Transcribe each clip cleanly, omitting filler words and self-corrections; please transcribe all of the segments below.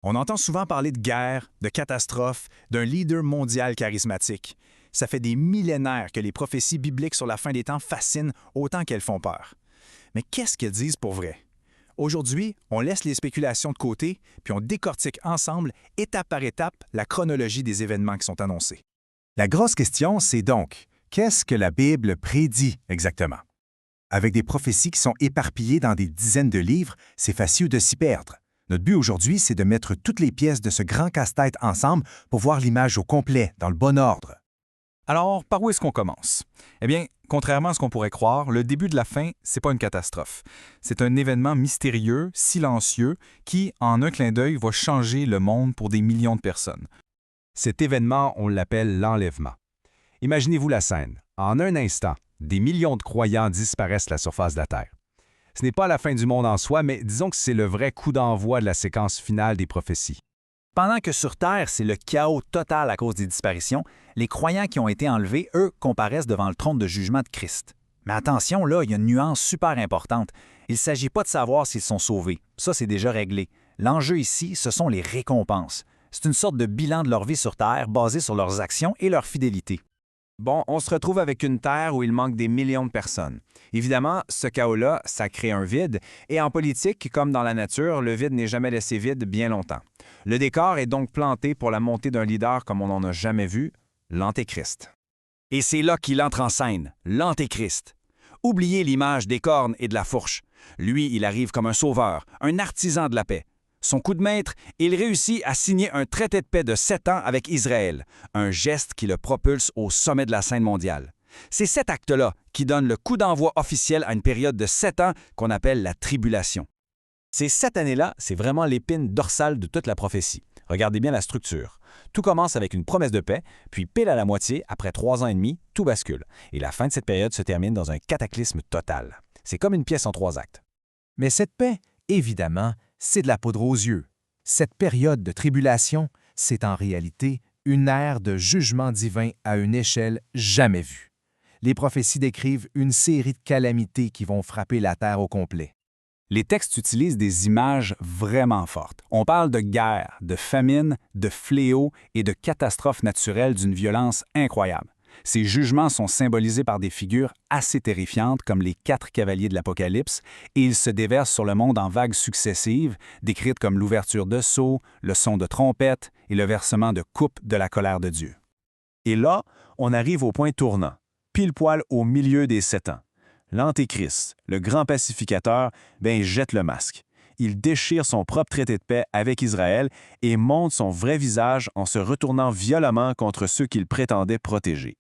On entend souvent parler de guerre, de catastrophe, d'un leader mondial charismatique. Ça fait des millénaires que les prophéties bibliques sur la fin des temps fascinent autant qu'elles font peur. Mais qu'est-ce qu'elles disent pour vrai? Aujourd'hui, on laisse les spéculations de côté, puis on décortique ensemble, étape par étape, la chronologie des événements qui sont annoncés. La grosse question, c'est donc, qu'est-ce que la Bible prédit exactement? Avec des prophéties qui sont éparpillées dans des dizaines de livres, c'est facile de s'y perdre. Notre but aujourd'hui, c'est de mettre toutes les pièces de ce grand casse-tête ensemble pour voir l'image au complet, dans le bon ordre. Alors, par où est-ce qu'on commence? Eh bien, contrairement à ce qu'on pourrait croire, le début de la fin, c'est pas une catastrophe. C'est un événement mystérieux, silencieux, qui, en un clin d'œil, va changer le monde pour des millions de personnes. Cet événement, on l'appelle l'enlèvement. Imaginez-vous la scène. En un instant, des millions de croyants disparaissent de la surface de la Terre. Ce n'est pas la fin du monde en soi, mais disons que c'est le vrai coup d'envoi de la séquence finale des prophéties. Pendant que sur Terre, c'est le chaos total à cause des disparitions, les croyants qui ont été enlevés, eux, comparaissent devant le trône de jugement de Christ. Mais attention, là, il y a une nuance super importante. Il ne s'agit pas de savoir s'ils sont sauvés. Ça, c'est déjà réglé. L'enjeu ici, ce sont les récompenses. C'est une sorte de bilan de leur vie sur Terre basé sur leurs actions et leur fidélité. Bon, on se retrouve avec une Terre où il manque des millions de personnes. Évidemment, ce chaos-là, ça crée un vide, et en politique, comme dans la nature, le vide n'est jamais laissé vide bien longtemps. Le décor est donc planté pour la montée d'un leader comme on n'en a jamais vu, l'Antéchrist. Et c'est là qu'il entre en scène, l'Antéchrist. Oubliez l'image des cornes et de la fourche. Lui, il arrive comme un sauveur, un artisan de la paix. Son coup de maître, il réussit à signer un traité de paix de 7 ans avec Israël, un geste qui le propulse au sommet de la scène mondiale. C'est cet acte-là qui donne le coup d'envoi officiel à une période de 7 ans qu'on appelle la tribulation. Ces 7 années-là, c'est vraiment l'épine dorsale de toute la prophétie. Regardez bien la structure. Tout commence avec une promesse de paix, puis pile à la moitié, après 3 ans et demi, tout bascule. Et la fin de cette période se termine dans un cataclysme total. C'est comme une pièce en 3 actes. Mais cette paix, évidemment, c'est de la poudre aux yeux. Cette période de tribulation, c'est en réalité une ère de jugement divin à une échelle jamais vue. Les prophéties décrivent une série de calamités qui vont frapper la terre au complet. Les textes utilisent des images vraiment fortes. On parle de guerre, de famine, de fléaux et de catastrophes naturelles d'une violence incroyable. Ces jugements sont symbolisés par des figures assez terrifiantes comme les 4 cavaliers de l'Apocalypse et ils se déversent sur le monde en vagues successives, décrites comme l'ouverture de sceaux, le son de trompette et le versement de coupe de la colère de Dieu. Et là, on arrive au point tournant, pile poil au milieu des 7 ans. L'Antéchrist, le grand pacificateur, jette le masque. Il déchire son propre traité de paix avec Israël et montre son vrai visage en se retournant violemment contre ceux qu'il prétendait protéger.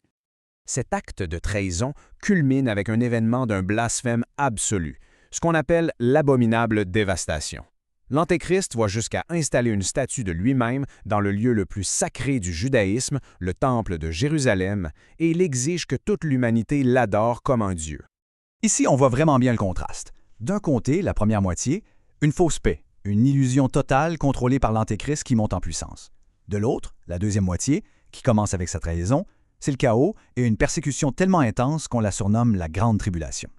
Cet acte de trahison culmine avec un événement d'un blasphème absolu, ce qu'on appelle l'abominable dévastation. L'Antéchrist va jusqu'à installer une statue de lui-même dans le lieu le plus sacré du judaïsme, le temple de Jérusalem, et il exige que toute l'humanité l'adore comme un dieu. Ici, on voit vraiment bien le contraste. D'un côté, la première moitié, une fausse paix, une illusion totale contrôlée par l'Antéchrist qui monte en puissance. De l'autre, la deuxième moitié, qui commence avec sa trahison, c'est le chaos et une persécution tellement intense qu'on la surnomme la Grande Tribulation.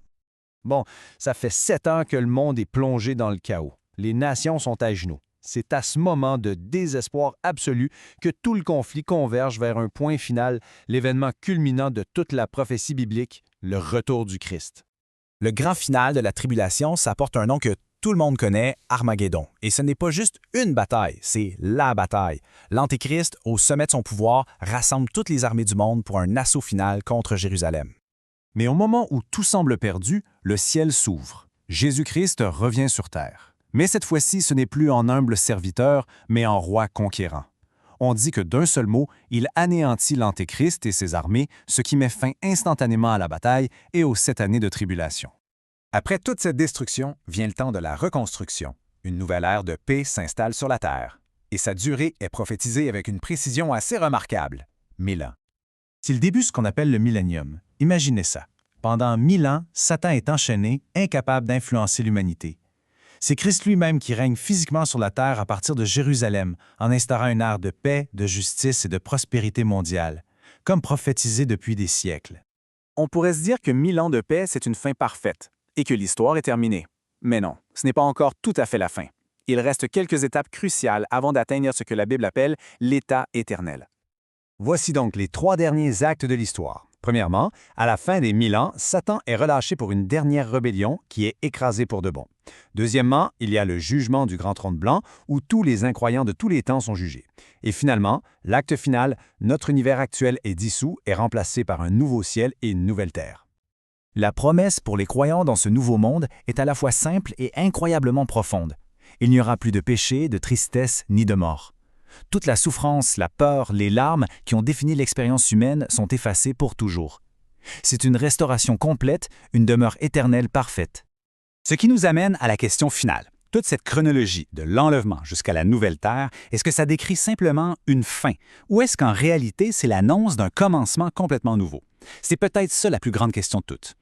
Bon, ça fait 7 ans que le monde est plongé dans le chaos. Les nations sont à genoux. C'est à ce moment de désespoir absolu que tout le conflit converge vers un point final, l'événement culminant de toute la prophétie biblique, le retour du Christ. Le grand final de la tribulation, ça porte un nom que tout le monde connaît, Armageddon. Et ce n'est pas juste une bataille, c'est la bataille. L'Antéchrist, au sommet de son pouvoir, rassemble toutes les armées du monde pour un assaut final contre Jérusalem. Mais au moment où tout semble perdu, le ciel s'ouvre. Jésus-Christ revient sur terre. Mais cette fois-ci, ce n'est plus en humble serviteur, mais en roi conquérant. On dit que d'un seul mot, il anéantit l'Antéchrist et ses armées, ce qui met fin instantanément à la bataille et aux 7 années de tribulation. Après toute cette destruction, vient le temps de la reconstruction. Une nouvelle ère de paix s'installe sur la Terre. Et sa durée est prophétisée avec une précision assez remarquable. 1000 ans. C'est le début de ce qu'on appelle le millénium. Imaginez ça. Pendant 1000 ans, Satan est enchaîné, incapable d'influencer l'humanité. C'est Christ lui-même qui règne physiquement sur la terre à partir de Jérusalem, en instaurant une ère de paix, de justice et de prospérité mondiale, comme prophétisé depuis des siècles. On pourrait se dire que 1000 ans de paix, c'est une fin parfaite et que l'histoire est terminée. Mais non, ce n'est pas encore tout à fait la fin. il reste quelques étapes cruciales avant d'atteindre ce que la Bible appelle l'état éternel. Voici donc les 3 derniers actes de l'histoire. Premièrement, à la fin des 1000 ans, Satan est relâché pour une dernière rébellion qui est écrasée pour de bon. Deuxièmement, il y a le jugement du grand trône blanc où tous les incroyants de tous les temps sont jugés. Et finalement, l'acte final, notre univers actuel est dissous et remplacé par un nouveau ciel et une nouvelle terre. La promesse pour les croyants dans ce nouveau monde est à la fois simple et incroyablement profonde. Il n'y aura plus de péché, de tristesse ni de mort. Toute la souffrance, la peur, les larmes qui ont défini l'expérience humaine sont effacées pour toujours. C'est une restauration complète, une demeure éternelle parfaite. Ce qui nous amène à la question finale. Toute cette chronologie de l'enlèvement jusqu'à la nouvelle terre, est-ce que ça décrit simplement une fin? Ou est-ce qu'en réalité, c'est l'annonce d'un commencement complètement nouveau? C'est peut-être ça la plus grande question de toutes.